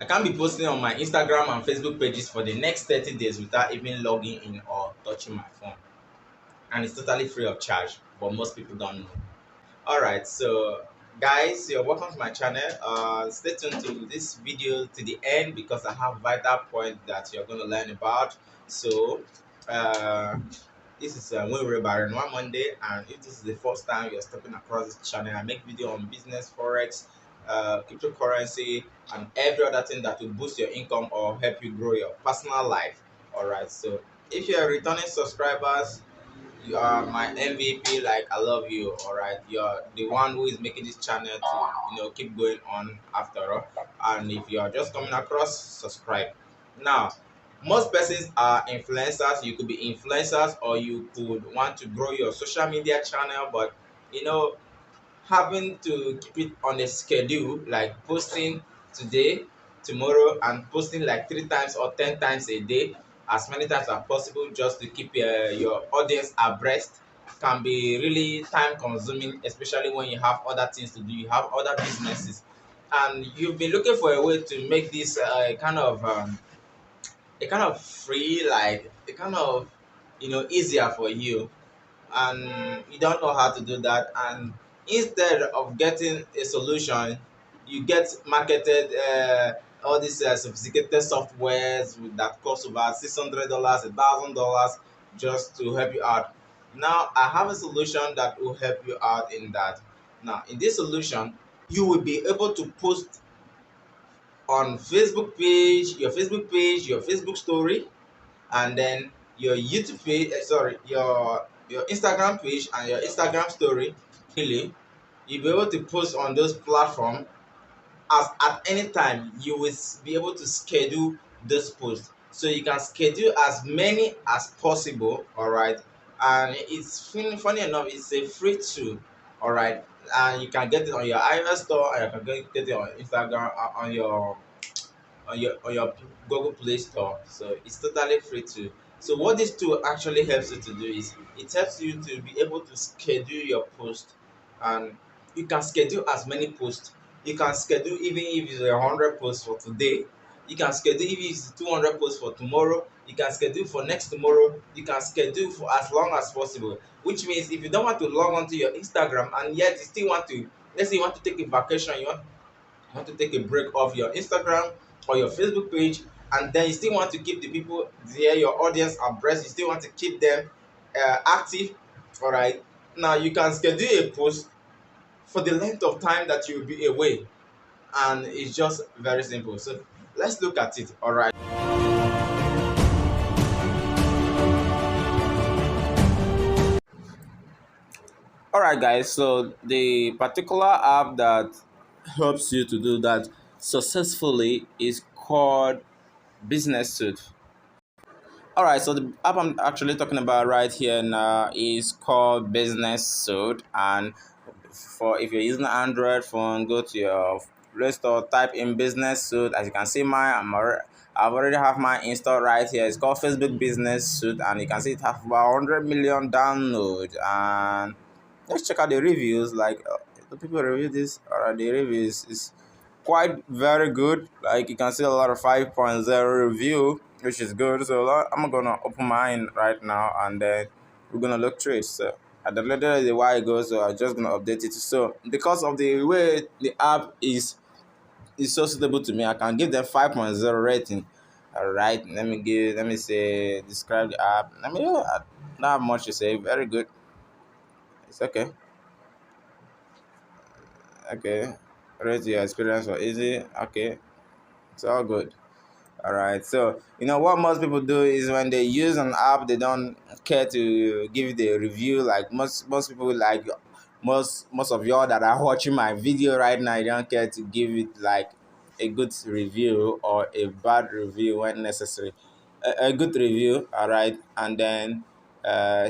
I can't be posting on my Instagram and Facebook pages for the next 30 days without even logging in or touching my phone. And it's totally free of charge, but most people don't know. All right, so guys, you're welcome to my channel. Stay tuned to this video to the end because I have vital points that you're going to learn about. So, uh, this is Winry Baron one Monday, and if this is the first time you're stepping across this channel, I make video on business, forex, cryptocurrency, and every other thing that will boost your income or help you grow your personal life. All right, so if you're returning subscribers, you are my MVP. Like, I love you. All right, you're the one who is making this channel to keep going on after all. And if you are just coming across, subscribe. Now, most persons are influencers. You could be influencers, or you could want to grow your social media channel, but you know having to keep it on a schedule, like posting today, tomorrow, and posting like 3 times or 10 times a day, as many times as possible, just to keep your audience abreast, can be really time consuming, especially when you have other things to do, you have other businesses, and you've been looking for a way to make this a kind of free, like a kind of easier for you, and you don't know how to do that. And instead of getting a solution, you get marketed all these sophisticated softwares that cost about $600, $1,000, just to help you out. Now I have a solution that will help you out in that. Now in this solution, you will be able to post on Facebook page, your Facebook story, and then your YouTube page, sorry, your Instagram page and your Instagram story. Really, you'll be able to post on those platforms as at any time. You will be able to schedule those posts, so you can schedule as many as possible. All right, and it's funny enough, it's a free tool. All right, and you can get it on your iOS store, and you can get it on Instagram, on your Google Play Store. So it's totally free too. So what this tool actually helps you to do is it helps you to be able to schedule your post, and you can schedule as many posts. You can schedule even if it's 100 posts for today. You can schedule if it's 200 posts for tomorrow. You can schedule for next tomorrow. You can schedule for as long as possible. Which means if you don't want to log on to your Instagram and yet you still want to, let's say you want to take a vacation, you want to take a break off your Instagram or your Facebook page, and then you still want to keep the people there, your audience abreast, you still want to keep them active. All right, now you can schedule a post for the length of time that you will be away, and it's just very simple. So let's look at it. All right. All right, guys. So the particular app that helps you to do that successfully is called Business Suit. All right, so the app I'm actually talking about right here now is called Business Suit, and for if you're using an Android phone, go to your Play Store, type in Business Suit. As you can see, I've already have mine installed right here. It's called Facebook Business Suit, and you can see it has about 100 million downloads. And let's check out the reviews. Like the people review this, or the reviews is quite very good. Like you can see a lot of 5.0 review, which is good. So I'm gonna open mine right now, and then we're gonna look through it. So at the later the while it goes, so I'm just gonna update it. So because of the way the app is so suitable to me, I can give them 5.0 rating. All right, let me say describe the app. Not have much to say. Very good. It's okay. Okay. Rate your experience for easy. Okay. It's all good. All right. So what most people do is when they use an app, they don't care to give the review. Like most people, like most of y'all that are watching my video right now, you don't care to give it like a good review or a bad review when necessary. A good review, all right, and then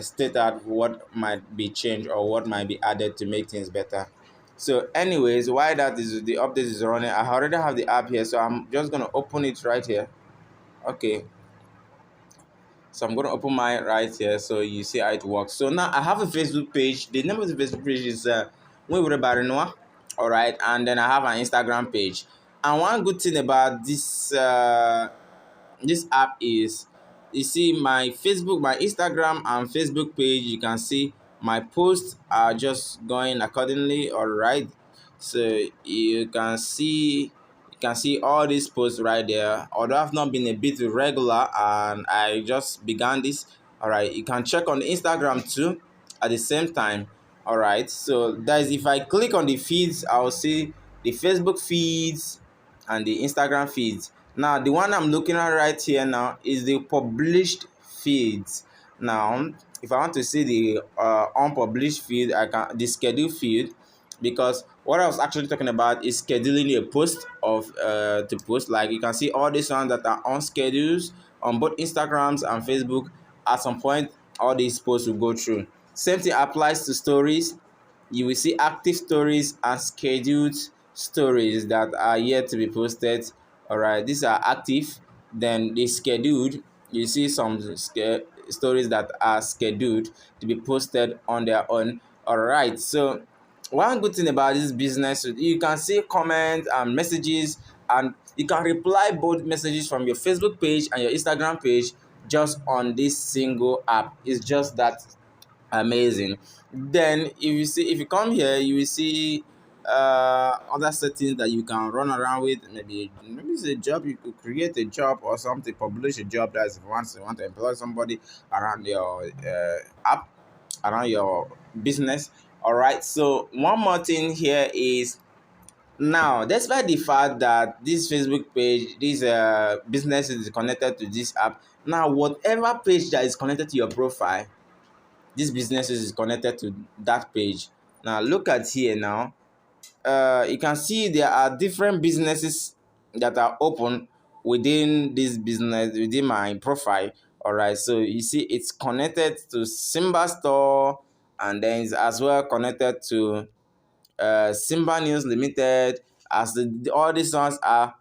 state out what might be changed or what might be added to make things better. So anyways, why that is the update is running, I already have the app here, so I'm just going to open it right here. Okay, so I'm going to open mine right here so you see how it works. So now I have a Facebook page. The name of the Facebook page is Winry Barinoa. All right, and then I have an Instagram page. And one good thing about this app is, you see my Facebook, my Instagram and Facebook page, you can see my posts are just going accordingly. All right, so you can see all these posts right there. Although I've not been a bit regular and I just began this, all right, you can check on Instagram too at the same time. All right, so that is, if I click on the feeds, I'll see the Facebook feeds and the Instagram feeds. Now, the one I'm looking at right here now is the published feeds. Now, if I want to see the unpublished feed, I can the schedule feed, because what I was actually talking about is scheduling a post of to post. Like you can see all these ones that are on schedules on both Instagrams and Facebook. At some point, all these posts will go through. Same thing applies to stories. You will see active stories and scheduled stories that are yet to be posted. All right, these are active. Then the scheduled, you see some stories that are scheduled to be posted on their own. All right, so one good thing about this business, you can see comments and messages, and you can reply both messages from your Facebook page and your Instagram page just on this single app. It's just that amazing. Then if you come here, you will see other settings that you can run around with. Maybe it's a job, you could create a job or something, publish a job. That's if you want to employ somebody around your app, around your business. All right, so one more thing here is, now, despite the fact that this Facebook page, this business is connected to this app, now whatever page that is connected to your profile, this businesses is connected to that page. Now look at here now. You can see there are different businesses that are open within this business, within my profile. All right, so you see it's connected to Simba Store, and then it's as well connected to Simba News Limited, as all these ones are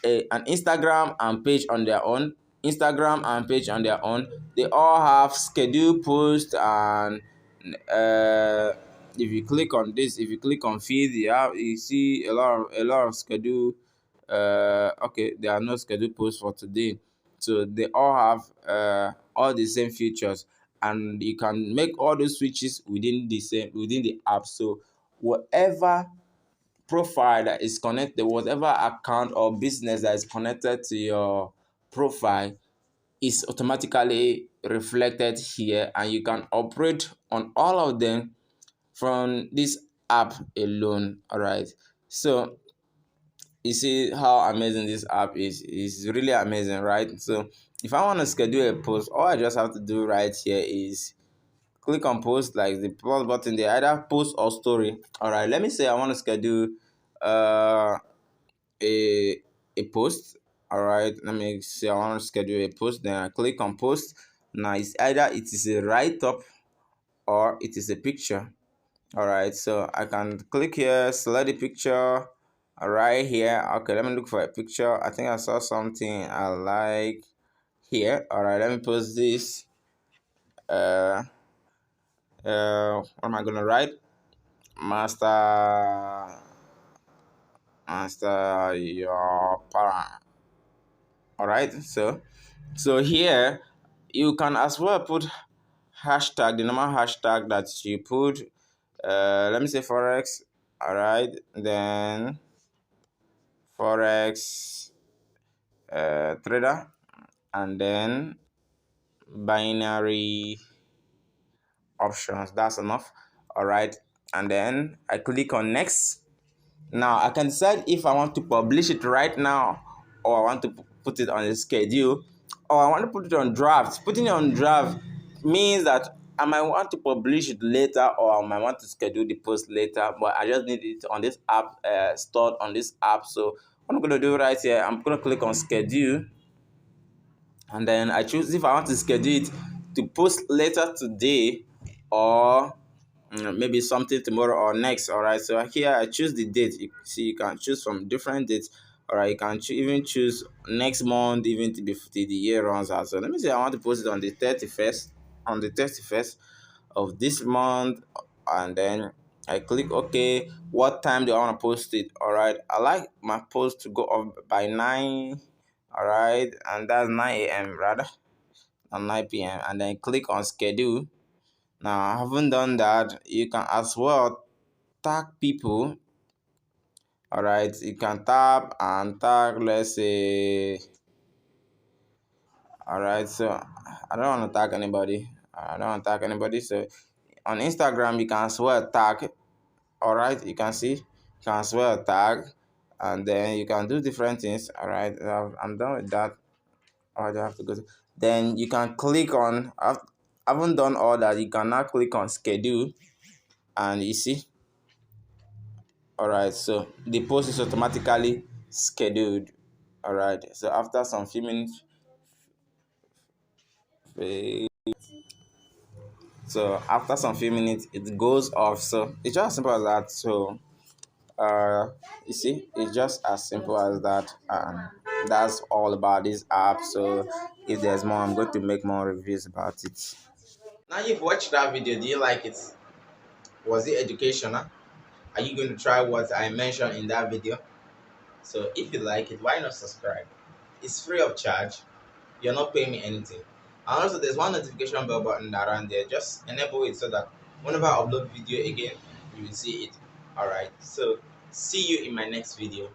an Instagram and page on their own. Instagram and page on their own. They all have scheduled posts, and if you click on this, if you click on feed, you see a lot of schedule. Okay, there are no scheduled posts for today, so they all have all the same features, and you can make all those switches within the app. So whatever profile that is connected, whatever account or business that is connected to your profile is automatically reflected here, and you can operate on all of them from this app alone. All right, so you see how amazing this app is. It's really amazing, right? So if I want to schedule a post, all I just have to do right here is click on post, like the plus button there, either post or story. All right, let me say I want to schedule uh a post. All right, let me say I want to schedule a post. Then I click on post. Now it's either it is a write-up or it is a picture. All right, so I can click here, select the picture right here. Okay, let me look for a picture. I think I saw something I like here. All right, let me post this. What am I gonna write? Master your parent. All right, so here you can as well put hashtag, the normal hashtag that you put. Let me say forex. All right, then forex trader, and then binary options. That's enough. All right, and then I click on next. Now I can decide if I want to publish it right now, or I want to put it on a schedule, or I want to put it on draft. Putting it on draft means that I might want to publish it later, or I might want to schedule the post later, but I just need it on this app, stored on this app. So what I'm going to do right here, I'm going to click on schedule, and then I choose if I want to schedule it to post later today, or maybe something tomorrow or next. All right, so here I choose the date. You see, you can choose from different dates. All right, you can even choose next month, even to be till the year runs out. So let me say I want to post it on the 31st, of this month, and then I click OK. What time do I want to post it? All right. I like my post to go up by 9. All right. And that's 9 a.m. rather than 9 p.m. And then click on schedule. Now, I haven't done that. You can as well tag people. All right. You can tap and tag, let's say, all right. So I don't want to tag anybody. I don't want to tag anybody. So on Instagram, you can as well tag. All right, you can see, you can as well tag, and then you can do different things. All right, I'm done with that. I don't have to go to, then you can click on, I haven't done all that. You can now click on schedule, and you see, all right, so the post is automatically scheduled. All right, so after some few minutes, eh, it goes off. So it's just as simple as that. So you see, it's just as simple as that. That's all about this app. So if there's more, I'm going to make more reviews about it. Now you've watched that video, do you like it? Was it educational? Are you going to try what I mentioned in that video? So if you like it, why not subscribe? It's free of charge. You're not paying me anything. And also there's one notification bell button around there. Just enable it so that whenever I upload video again, you will see it. Alright, so see you in my next video.